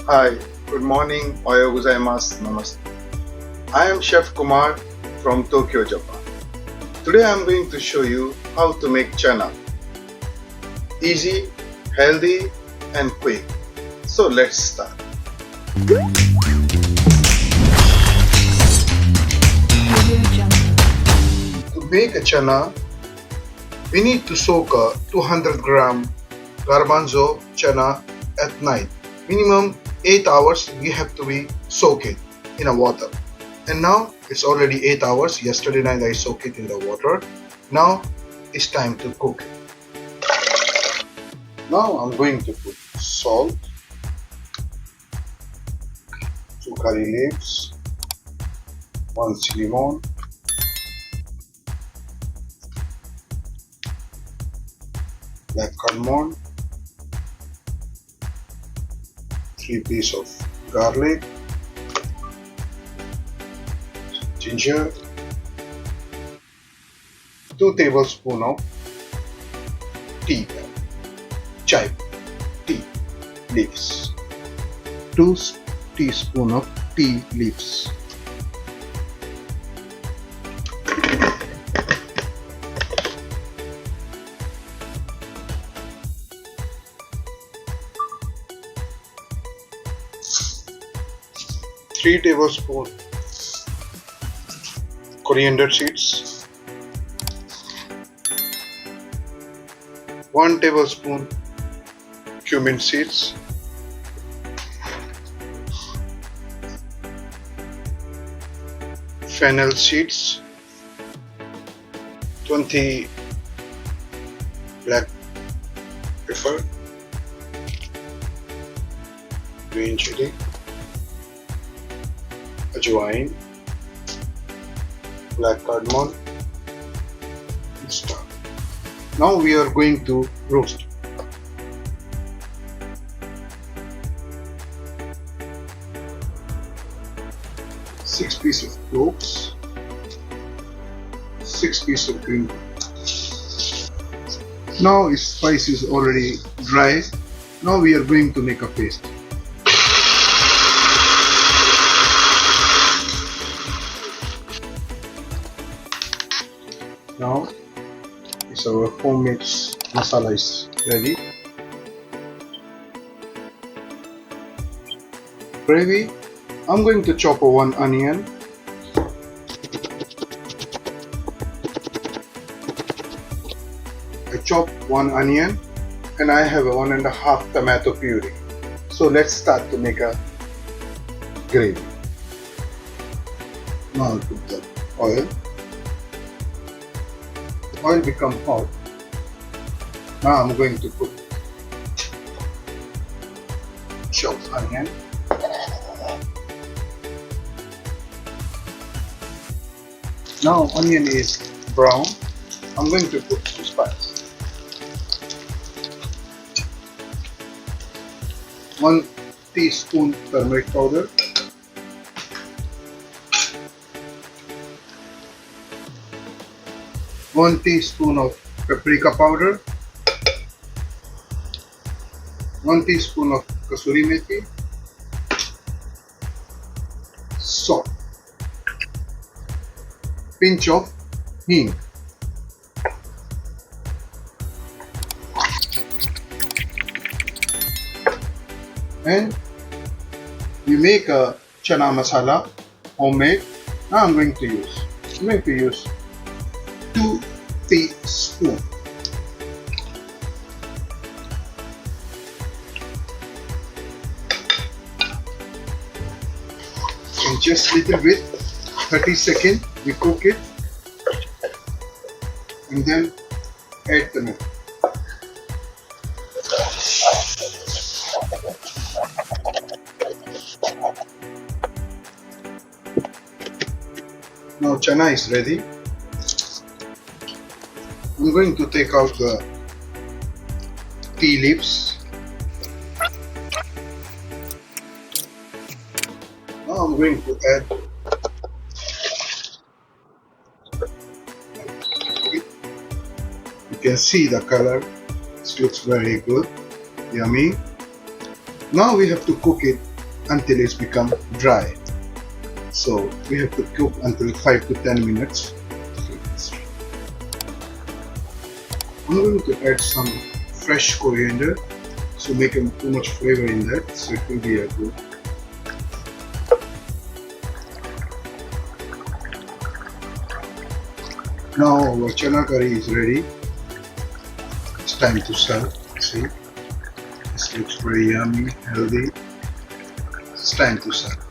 Hi, good morning, ohayo gozaimasu, namaste. I am Chef Kumar from Tokyo, Japan. Today I am going to show you how to make chana. Easy, healthy and quick. So let's start. To make a chana, we need to soak a 200 gram Garbanzo chana at night. Minimum 8 hours we have to be soak it in a water. And now it's already 8 hours. Yesterday night I soaked it in the water. Now it's time to cook it. Now I'm going to put salt, 2 curry leaves, 1 cinnamon, black cardamom, 3 pieces of garlic, ginger, 2 tablespoons of tea, chai tea leaves, 2 teaspoons of tea leaves. Three tablespoons coriander seeds, 1 tablespoon cumin seeds, fennel seeds, 20 black pepper, green chili, ajwain, black cardamom, and star. Now we are going to roast. Six pieces of cloves, 6 pieces of green. Now its spice is already dry. Now we are going to make a paste. Now is our homemade masala is ready. Gravy, I'm going to chop 1 onion, I chop 1 onion and I have a 1.5 tomato puree. So let's start to make a gravy. Now I'll put the oil. Oil become hot. Now I'm going to put chopped onion, now onion is brown. I'm going to put some spice. 1 teaspoon turmeric powder, 1 teaspoon of paprika powder, 1 teaspoon of kasuri methi, salt, pinch of hing, and we make a chana masala homemade. Now I'm going to use 2 teaspoons. And just little bit, 30 seconds we cook it and then add the milk. Now chana is ready. I'm going to take out the tea leaves. Now I'm going to add you can see the color. It looks very good, yummy. Now we have to cook it until it's become dry. So we have to cook until 5 to 10 minutes. I'm going to add some fresh coriander, so make too much flavor in that, so it will be a good. Now our chana curry is ready. It's time to serve. See, this looks very yummy, healthy. It's time to serve.